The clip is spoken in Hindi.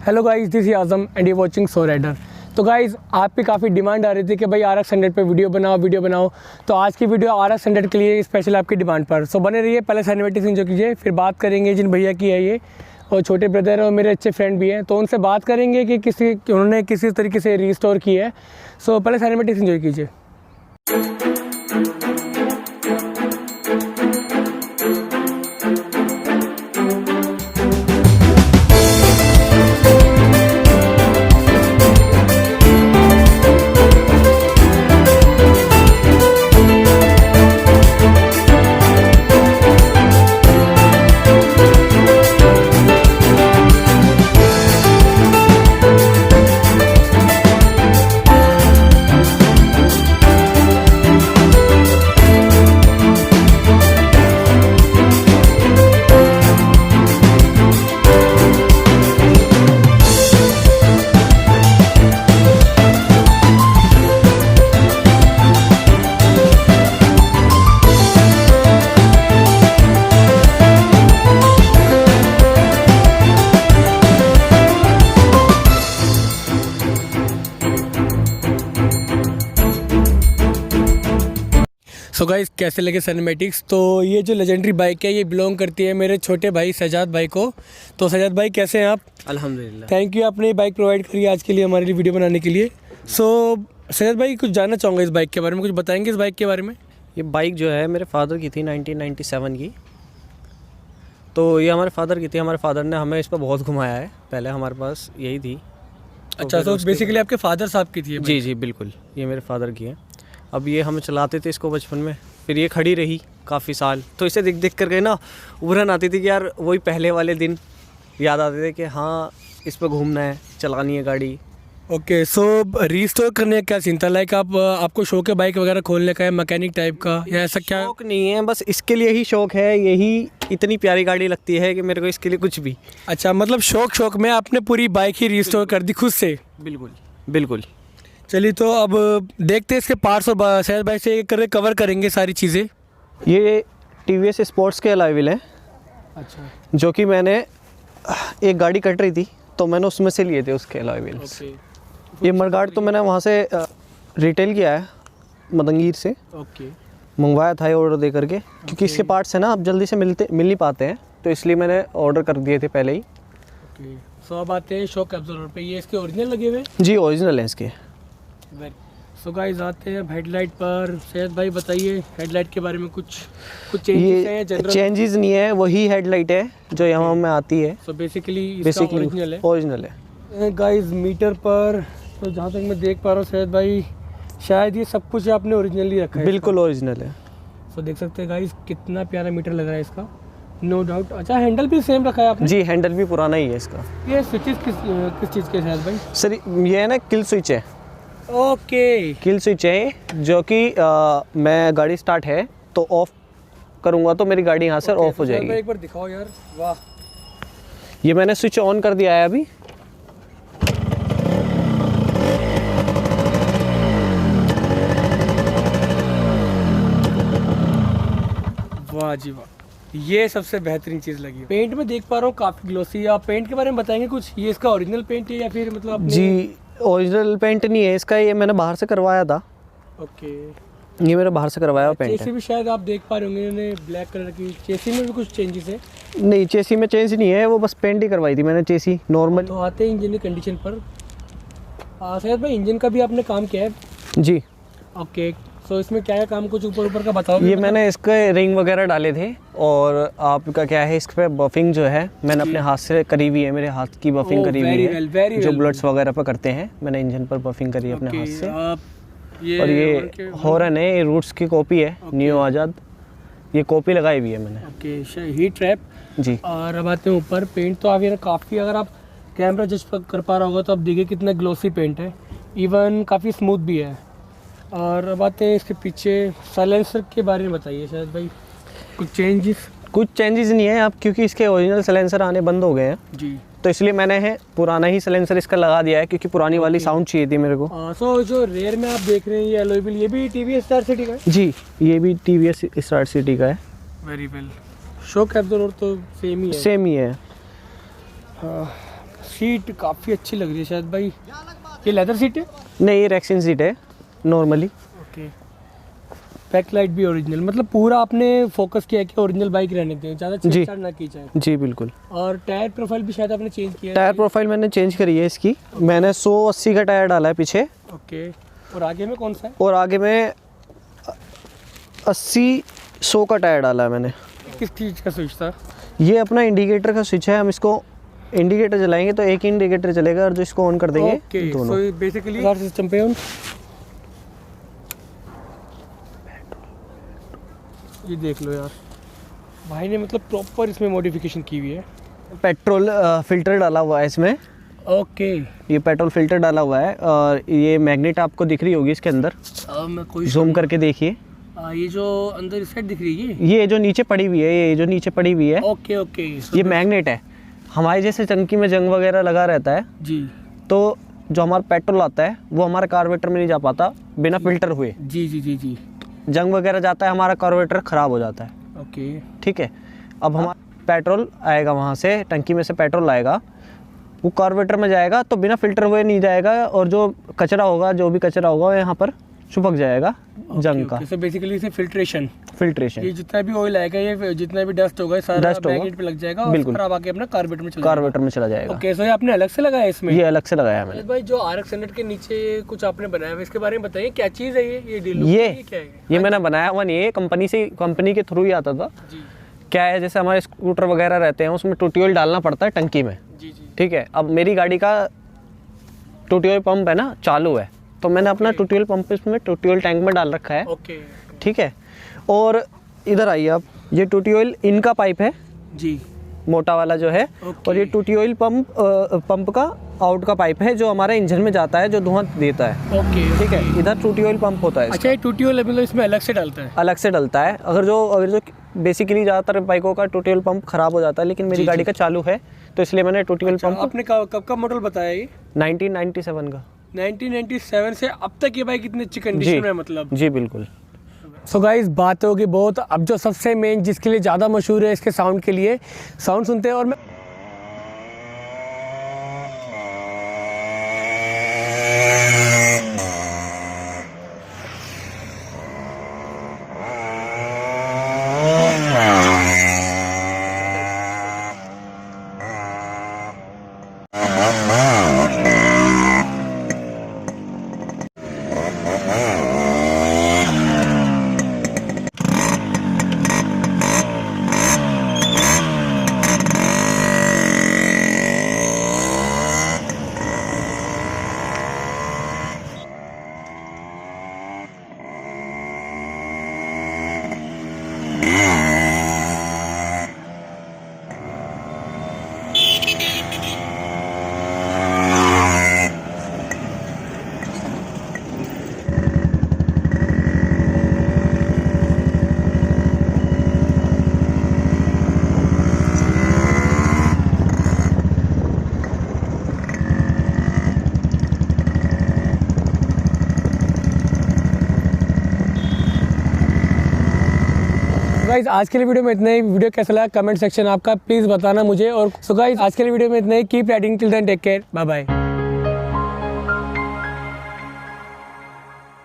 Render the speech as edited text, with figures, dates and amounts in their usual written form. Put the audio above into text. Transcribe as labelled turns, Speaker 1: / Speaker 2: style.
Speaker 1: Hello guys, this is Azam and you watching so rider. तो गाइस, आपकी काफ़ी डिमांड आ रही थी कि भाई RX 100 पे वीडियो बनाओ। तो आज की वीडियो RX 100 के लिए स्पेशल आपकी डिमांड पर। सो बने रहिए, पहले सिनेमैटिक्स एंजॉय कीजिए, फिर बात करेंगे जिन भैया की है ये और छोटे ब्रदर और मेरे अच्छे फ्रेंड भी हैं, तो उनसे बात करेंगे कि उन्होंने किसी तरीके से रीस्टोर की है। सो पहले सिनेमैटिक्स एंजॉय कीजिए। सो गाइस, कैसे लगे सिनेमैटिक्स? तो ये जो लेजेंडरी बाइक है ये बिलोंग करती है मेरे छोटे भाई सजाद भाई को। तो सजाद भाई, कैसे हैं आप?
Speaker 2: अल्हम्दुलिल्लाह।
Speaker 1: थैंक यू, आपने ये बाइक प्रोवाइड करी आज के लिए हमारे लिए वीडियो बनाने के लिए। सो सजाद भाई, कुछ जानना चाहूँगा इस बाइक के बारे में, कुछ बताएंगे इस बाइक के बारे में?
Speaker 2: ये बाइक जो है मेरे फादर की थी 1997 की। तो ये हमारे फादर की थी। हमारे फादर ने हमें इस पर बहुत घुमाया है। पहले हमारे पास यही थी।
Speaker 1: अच्छा, तो बेसिकली आपके फादर साहब की थी ये
Speaker 2: जी जी बिल्कुल, ये मेरे फादर की है। अब ये हम चलाते थे इसको बचपन में, फिर ये खड़ी रही काफ़ी साल। तो इसे देख कर के ना उबरन आती थी कि यार वही पहले वाले दिन याद आते थे कि हाँ इस पर घूमना है, चलानी है गाड़ी।
Speaker 1: ओके, सो रीस्टोर करने का क्या सीन था? लाइक आपको शौक है बाइक वगैरह खोलने का, है मैकेनिक टाइप का, या ऐसा क्या?
Speaker 2: शौक नहीं है, बस इसके लिए ही शौक है। यही इतनी प्यारी गाड़ी लगती है कि मेरे को इसके लिए कुछ भी।
Speaker 1: अच्छा, मतलब शौक में आपने पूरी बाइक ही रीस्टोर कर दी खुद से?
Speaker 2: बिल्कुल बिल्कुल।
Speaker 1: चलिए, तो अब देखते हैं इसके पार्ट्स और सैयद भाई से कवर करेंगे सारी चीज़ें।
Speaker 2: ये TVS स्पोर्ट्स के अलाइविल है।
Speaker 1: अच्छा,
Speaker 2: जो कि मैंने एक गाड़ी कट रही थी तो मैंने उसमें से लिए थे उसके अलाइविल्स। ये मडगार्ड तो मैंने वहाँ से रिटेल किया है, मदंगीर से
Speaker 1: ओके,
Speaker 2: मंगवाया था ये ऑर्डर दे करके, क्योंकि इसके पार्ट्स है ना अब जल्दी से मिल नहीं पाते हैं, तो इसलिए मैंने ऑर्डर कर दिए थे पहले ही।
Speaker 1: ओके। सो अब आते हैं शॉक एब्जॉर्बर पे। ये इसके ओरिजिनल लगे हुए?
Speaker 2: जी ओरिजिनल है इसके।
Speaker 1: सो गाइस, आते हैं हेडलाइट पर। सैयद भाई बताइए हेडलाइट के बारे में, कुछ चेंजेस हैं? जनरल
Speaker 2: चेंजेस नहीं है, वही हेडलाइट है जो यहाँ में आती है।
Speaker 1: सो बेसिकली ओरिजिनल है।
Speaker 2: ओरिजिनल है
Speaker 1: गाइस, मीटर पर तो जहाँ तक मैं देख पा रहा हूँ सैयद भाई, शायद ये सब कुछ आपने ओरिजिनली रखा है।
Speaker 2: बिल्कुल ओरिजिनल है।
Speaker 1: सो देख सकते हैं गाइस, कितना प्यारा मीटर लग रहा है इसका, नो डाउट। अच्छा, हैंडल भी सेम रखा है आपने?
Speaker 2: जी हैंडल भी पुराना ही है इसका।
Speaker 1: ये स्विचेस किस चीज़ के सैयद भाई?
Speaker 2: सर ये है ना किल स्विच है।
Speaker 1: ओके,
Speaker 2: किल स्विच है जो कि मैं गाड़ी स्टार्ट है तो ऑफ करूँगा तो मेरी गाड़ी यहाँ से ऑफ हो जाएगी।
Speaker 1: एक बार दिखाओ यार, वाह।
Speaker 2: ये मैंने स्विच ऑन कर दिया है अभी।
Speaker 1: वाह जी वाह, ये सबसे बेहतरीन चीज़ लगी। पेंट में देख पा रहा हूँ काफ़ी ग्लोसी। आप पेंट के बारे में बताएंगे कुछ? ये इसका ओरिजिनल पेंट है या फिर मतलब आपने...
Speaker 2: जी ओरिजिनल पेंट नहीं है इसका, ये मैंने बाहर से करवाया था।
Speaker 1: ओके,
Speaker 2: ये मेरे बाहर से करवाया हुआ पेंट
Speaker 1: चेसी
Speaker 2: है।
Speaker 1: भी शायद आप देख पा रहे होंगे, इन्होंने ब्लैक कलर की। चेसी में भी कुछ चेंजेस है?
Speaker 2: नहीं चेसी में चेंज नहीं है, वो बस पेंट ही करवाई थी मैंने चेसी नॉर्मल।
Speaker 1: तो आते हैं इंजन की कंडीशन पर। शायद भाई इंजन का भी आपने काम किया है?
Speaker 2: जी।
Speaker 1: ओके, सो इसमें क्या काम, कुछ ऊपर का बताओ।
Speaker 2: ये मैंने इसके रिंग वगैरह डाले थे, और आपका क्या है इस पे बफिंग जो है मैंने अपने हाथ से करी हुई है, मेरे हाथ की बफिंग करी हुई है। जो बुलेट्स वगैरह पे करते हैं मैंने इंजन पर बफिंग करी है अपने हाथ से। और ये हॉर्न है, ये रूट्स की कॉपी है, नियो आज़ाद, ये कॉपी लगाई हुई है मैंने।
Speaker 1: ओके, हीट ट्रैप जी। और अब आते हैं ऊपर। पेंट तो आप ये काफ़ी, अगर आप कैमरा जज कर पा रहा होगा तो आप देखिए कितना ग्लोसी पेंट है, इवन काफ़ी स्मूथ भी है। और अब आते हैं इसके पीछे। साइलेंसर के बारे में बताइए शायद भाई, कुछ चेंजेस नहीं है आप, क्योंकि इसके ओरिजिनल साइलेंसर आने बंद हो गए हैं जी, तो इसलिए मैंने पुराना ही साइलेंसर इसका लगा दिया है, क्योंकि पुरानी वाली साउंड चाहिए थी मेरे को। सो जो रेयर में आप देख रहे हैं ये एलॉय व्हील, ये भी TVS स्टार सिटी का है?
Speaker 2: जी ये भी TVS स्टार सिटी का है।
Speaker 1: Very well. शॉक एब्जॉर्बर तो सेम ही है?
Speaker 2: सेम ही है।
Speaker 1: सीट काफ़ी अच्छी लग रही है शायद भाई, ये लेदर सीट है?
Speaker 2: नहीं, ये रेक्सिन सीट है नॉर्मली।
Speaker 1: ओके, बैक लाइट भी ओरिजिनल, मतलब पूरा आपने फोकस किया है कि ओरिजिनल बाइक रहने दें, ज़्यादा छेड़छाड़ ना की जाए।
Speaker 2: जी बिल्कुल।
Speaker 1: और टायर प्रोफाइल भी शायद आपने चेंज किया है?
Speaker 2: टायर प्रोफाइल मैंने चेंज करी है इसकी, मैंने 180 का टायर डाला है पीछे।
Speaker 1: ओके, और आगे में कौन सा है?
Speaker 2: और आगे में 80-100 का टायर डाला है मैंने।
Speaker 1: किस चीज़ का स्विच था?
Speaker 2: ये अपना इंडिकेटर का स्विच है, हम इसको इंडिकेटर जलाएंगे तो एक इंडिकेटर चलेगा और जो इसको ऑन कर देंगे दोनों।
Speaker 1: सो बेसिकली कार सिस्टम पे ऑन। ये देख लो यार, भाई ने मतलब प्रॉपर इसमें मॉडिफिकेशन की हुई है।
Speaker 2: पेट्रोल फिल्टर डाला हुआ है इसमें।
Speaker 1: ओके,
Speaker 2: ये पेट्रोल फिल्टर डाला हुआ है और ये मैग्नेट आपको दिख रही होगी इसके अंदर,
Speaker 1: मैं कोई
Speaker 2: जूम करके देखिए।
Speaker 1: ये जो अंदर इस साइड दिख रही है,
Speaker 2: ये जो नीचे पड़ी हुई है, ये जो नीचे पड़ी हुई है,
Speaker 1: ओके ओके,
Speaker 2: ये मैग्नेट है। हमारे जैसे टंकी में जंग वगैरह लगा रहता है
Speaker 1: जी,
Speaker 2: तो जो हमारा पेट्रोल आता है वो हमारे कार्बोरेटर में नहीं जा पाता बिना फिल्टर हुए।
Speaker 1: जी जी जी जी,
Speaker 2: जंग वगैरह जाता है, हमारा कार्बोरेटर ख़राब हो जाता है।
Speaker 1: ओके,
Speaker 2: ठीक है, अब हमारा पेट्रोल आएगा वहाँ से, टंकी में से पेट्रोल आएगा, वो कार्बोरेटर में जाएगा तो बिना फिल्टर हुए नहीं जाएगा, और जो कचरा होगा, जो भी कचरा होगा वो यहाँ पर चिपक जाएगा जंग का।
Speaker 1: सो बेसिकली इसे फिल्ट्रेशन,
Speaker 2: फिल्ट्रेशन,
Speaker 1: ये जितना भी ऑयल आएगा, ये जितना भी डस्ट होगा, सारा मैग्नेट पे लग जाएगा और
Speaker 2: बिल्कुल,
Speaker 1: खराब आके अपना कार्बोरेटर में चला
Speaker 2: कार्बोरेटर में चला जाएगा।
Speaker 1: ओके, सो ये आपने अलग से लगाया इसमें?
Speaker 2: ये अलग से लगाया मैंने।
Speaker 1: भाई जो RX 100 के नीचे कुछ आपने बनाया है, इसके बारे में बताइए, क्या चीज़ है ये डील?
Speaker 2: ये
Speaker 1: क्या है?
Speaker 2: ये मैंने बनाया हुआ नहीं है, कंपनी के थ्रू ही आता था
Speaker 1: जी,
Speaker 2: क्या है, जैसे हमारे स्कूटर वगैरह रहते हैं उसमें टूटी ऑयल डालना पड़ता है टंकी में।
Speaker 1: जी जी,
Speaker 2: ठीक है, अब मेरी गाड़ी का टूटी ऑयल पंप है ना चालू है, तो मैंने अपना टूटी ऑयल पंप इसमें टूटी ऑयल टैंक में डाल रखा है।
Speaker 1: ओके,
Speaker 2: ठीक है, और इधर आइए आप, ये टूटी ऑयल इनका पाइप है
Speaker 1: जी,
Speaker 2: मोटा वाला जो है, और ये टूटी ऑयल पंप का आउट का पाइप है जो हमारे इंजन में जाता है, जो धुआं देता है।
Speaker 1: ओके,
Speaker 2: ठीक है, इधर टूटी ऑयल पंप होता है।
Speaker 1: अच्छा, ये टूटी ऑयल मतलब इसमें अलग से डालता है?
Speaker 2: अलग से डलता है। अगर जो बेसिकली ज़्यादातर बाइकों का टूटी ऑयल पंप खराब हो जाता है, लेकिन मेरी गाड़ी का चालू है तो इसलिए मैंने टूटी ऑयल पंप।
Speaker 1: आपने कब का मॉडल बताया ये?
Speaker 2: 1997 का।
Speaker 1: 1997 से अब तक ये बाइक इतनी अच्छी कंडीशन में, मतलब?
Speaker 2: जी बिल्कुल।
Speaker 1: सो गाइस, बात होगी बहुत। अब जो सबसे मेन जिसके लिए ज़्यादा मशहूर है, इसके साउंड के लिए, साउंड सुनते हैं। और मैं गाइस, आज के लिए वीडियो में इतना ही। वीडियो कैसा लगा कमेंट सेक्शन आपका प्लीज़ बताना मुझे। और सो गाइस, आज के लिए वीडियो में इतना ही। Keep riding till then, take care, bye bye.